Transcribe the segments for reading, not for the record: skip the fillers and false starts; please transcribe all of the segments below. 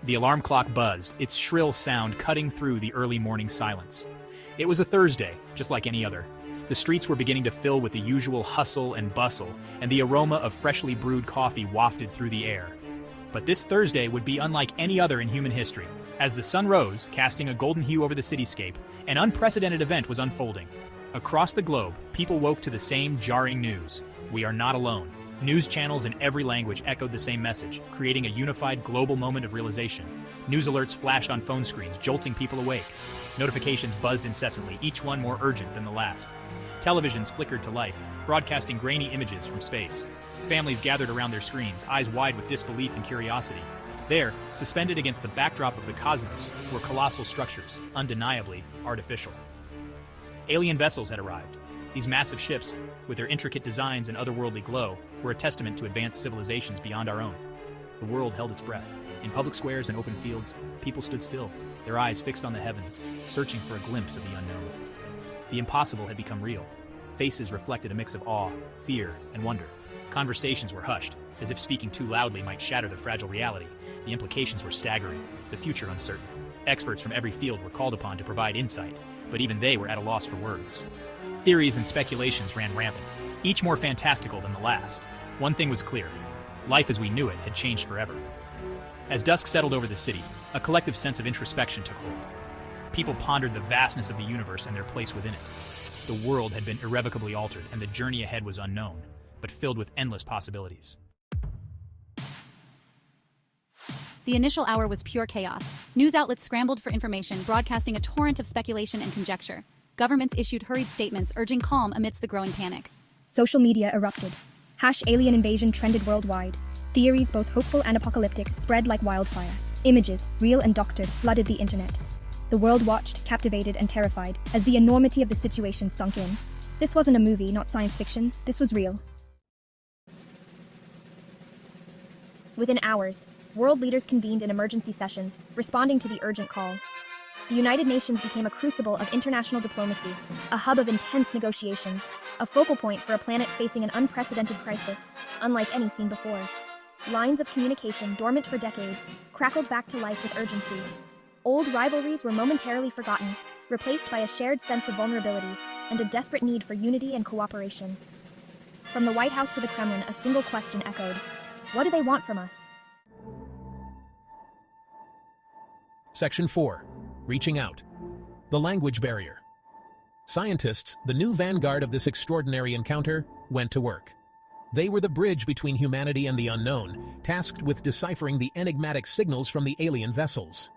The alarm clock buzzed, its shrill sound cutting through the early morning silence. It was a Thursday, just like any other. The streets were beginning to fill with the usual hustle and bustle, and the aroma of freshly brewed coffee wafted through the air. But this Thursday would be unlike any other in human history. As the sun rose, casting a golden hue over the cityscape, an unprecedented event was unfolding. Across the globe, people woke to the same jarring news. We are not alone. News channels in every language echoed the same message, creating a unified global moment of realization. News alerts flashed on phone screens, jolting people awake. Notifications buzzed incessantly, each one more urgent than the last. Televisions flickered to life, broadcasting grainy images from space. Families gathered around their screens, eyes wide with disbelief and curiosity. There, suspended against the backdrop of the cosmos, were colossal structures, undeniably artificial. Alien vessels had arrived. These massive ships, with their intricate designs and otherworldly glow, were a testament to advanced civilizations beyond our own. The world held its breath. In public squares and open fields, people stood still, their eyes fixed on the heavens, searching for a glimpse of the unknown. The impossible had become real. Faces reflected a mix of awe, fear, and wonder. Conversations were hushed, as if speaking too loudly might shatter the fragile reality. The implications were staggering, the future uncertain. Experts from every field were called upon to provide insight, but even they were at a loss for words. Theories and speculations ran rampant, each more fantastical than the last. One thing was clear: life as we knew it had changed forever. As dusk settled over the city, a collective sense of introspection took hold. People pondered the vastness of the universe and their place within it. The world had been irrevocably altered, and the journey ahead was unknown, but filled with endless possibilities. The initial hour was pure chaos. News outlets scrambled for information, broadcasting a torrent of speculation and conjecture. Governments issued hurried statements urging calm amidst the growing panic. Social media erupted. #alien invasion trended worldwide. Theories, both hopeful and apocalyptic, spread like wildfire. Images, real and doctored, flooded the internet. The world watched, captivated and terrified, as the enormity of the situation sunk in. This wasn't a movie, not science fiction. This was real. Within hours, world leaders convened in emergency sessions, responding to the urgent call. The United Nations became a crucible of international diplomacy, a hub of intense negotiations, a focal point for a planet facing an unprecedented crisis, unlike any seen before. Lines of communication, dormant for decades, crackled back to life with urgency. Old rivalries were momentarily forgotten, replaced by a shared sense of vulnerability and a desperate need for unity and cooperation. From the White House to the Kremlin, a single question echoed: what do they want from us? Section 4. Reaching out. The language barrier. Scientists, the new vanguard of this extraordinary encounter, went to work. They were the bridge between humanity and the unknown, tasked with deciphering the enigmatic signals from the alien vessels.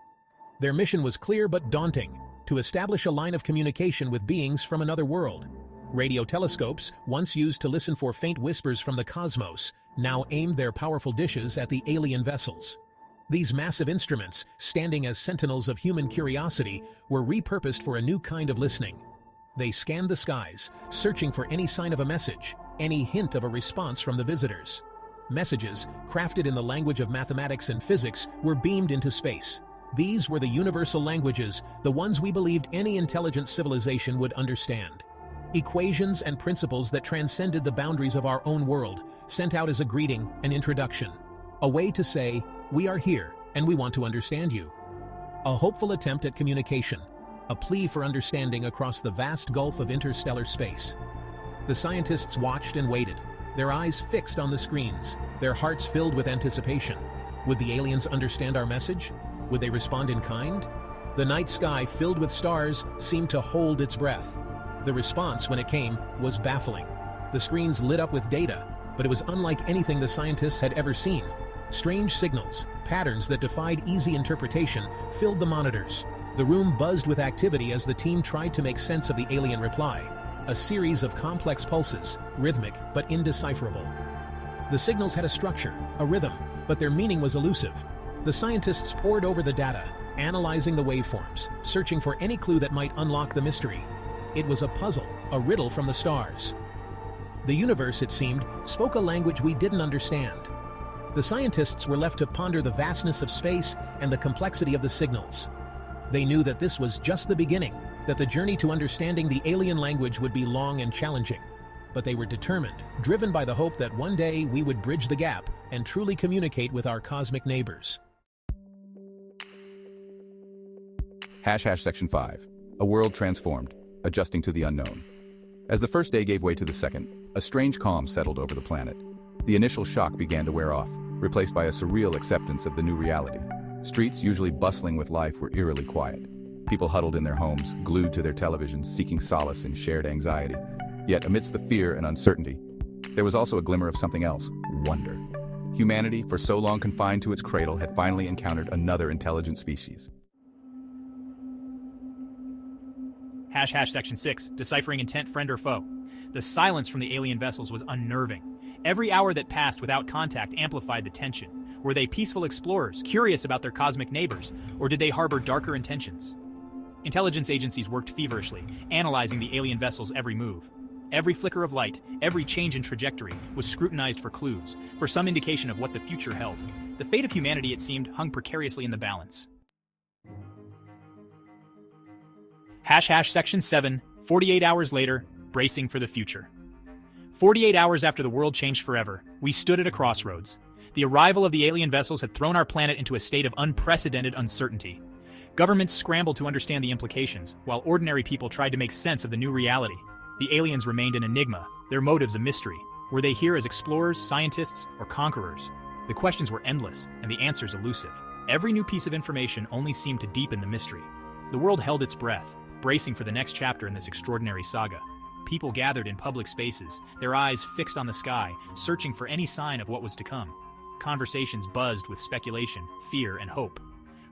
Their mission was clear but daunting: to establish a line of communication with beings from another world. Radio telescopes, once used to listen for faint whispers from the cosmos, now aimed their powerful dishes at the alien vessels. These massive instruments, standing as sentinels of human curiosity, were repurposed for a new kind of listening. They scanned the skies, searching for any sign of a message, any hint of a response from the visitors. Messages, crafted in the language of mathematics and physics, were beamed into space. These were the universal languages, the ones we believed any intelligent civilization would understand. Equations and principles that transcended the boundaries of our own world, sent out as a greeting, an introduction. A way to say, we are here, and we want to understand you. A hopeful attempt at communication, a plea for understanding across the vast gulf of interstellar space. The scientists watched and waited, their eyes fixed on the screens, their hearts filled with anticipation. Would the aliens understand our message? Would they respond in kind? The night sky, filled with stars, seemed to hold its breath. The response, when it came, was baffling. The screens lit up with data, but it was unlike anything the scientists had ever seen. Strange signals, patterns that defied easy interpretation, filled the monitors. The room buzzed with activity as the team tried to make sense of the alien reply. A series of complex pulses, rhythmic but indecipherable. The signals had a structure, a rhythm, but their meaning was elusive. The scientists pored over the data, analyzing the waveforms, searching for any clue that might unlock the mystery. It was a puzzle, a riddle from the stars. The universe, it seemed, spoke a language we didn't understand. The scientists were left to ponder the vastness of space and the complexity of the signals. They knew that this was just the beginning, that the journey to understanding the alien language would be long and challenging. But they were determined, driven by the hope that one day we would bridge the gap and truly communicate with our cosmic neighbors. Section 5. A world transformed, adjusting to the unknown. As the first day gave way to the second, a strange calm settled over the planet. The initial shock began to wear off, replaced by a surreal acceptance of the new reality. Streets, usually bustling with life, were eerily quiet. People huddled in their homes, glued to their televisions, seeking solace in shared anxiety. Yet, amidst the fear and uncertainty, there was also a glimmer of something else: wonder. Humanity, for so long confined to its cradle, had finally encountered another intelligent species. Section 6. Deciphering intent, friend or foe. The silence from the alien vessels was unnerving. Every hour that passed without contact amplified the tension. Were they peaceful explorers, curious about their cosmic neighbors, or did they harbor darker intentions? Intelligence agencies worked feverishly, analyzing the alien vessels' every move. Every flicker of light, every change in trajectory, was scrutinized for clues, for some indication of what the future held. The fate of humanity, it seemed, hung precariously in the balance. Section 7. 48 hours later, bracing for the future. 48 hours after the world changed forever, we stood at a crossroads. The arrival of the alien vessels had thrown our planet into a state of unprecedented uncertainty. Governments scrambled to understand the implications, while ordinary people tried to make sense of the new reality. The aliens remained an enigma, their motives a mystery. Were they here as explorers, scientists, or conquerors? The questions were endless, and the answers elusive. Every new piece of information only seemed to deepen the mystery. The world held its breath, bracing for the next chapter in this extraordinary saga. People gathered in public spaces, their eyes fixed on the sky, searching for any sign of what was to come. Conversations buzzed with speculation, fear, and hope.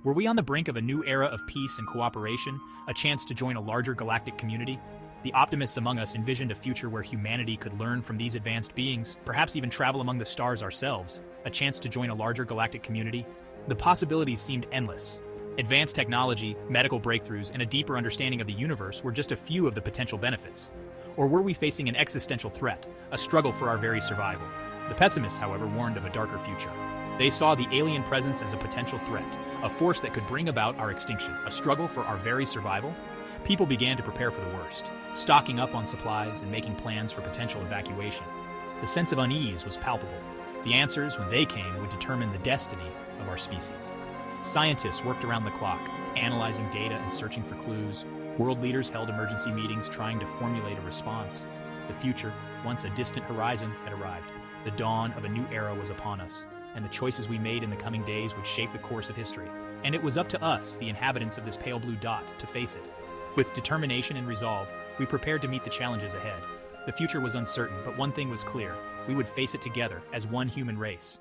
Were we on the brink of a new era of peace and cooperation, a chance to join a larger galactic community? The optimists among us envisioned a future where humanity could learn from these advanced beings, perhaps even travel among the stars ourselves, a chance to join a larger galactic community. The possibilities seemed endless. Advanced technology, medical breakthroughs, and a deeper understanding of the universe were just a few of the potential benefits. Or were we facing an existential threat, a struggle for our very survival? The pessimists, however, warned of a darker future. They saw the alien presence as a potential threat, a force that could bring about our extinction, a struggle for our very survival. People began to prepare for the worst, stocking up on supplies and making plans for potential evacuation. The sense of unease was palpable. The answers, when they came, would determine the destiny of our species. Scientists worked around the clock, analyzing data and searching for clues. World leaders held emergency meetings trying to formulate a response. The future, once a distant horizon, had arrived. The dawn of a new era was upon us, and the choices we made in the coming days would shape the course of history. And it was up to us, the inhabitants of this pale blue dot, to face it. With determination and resolve, we prepared to meet the challenges ahead. The future was uncertain, but one thing was clear: we would face it together as one human race.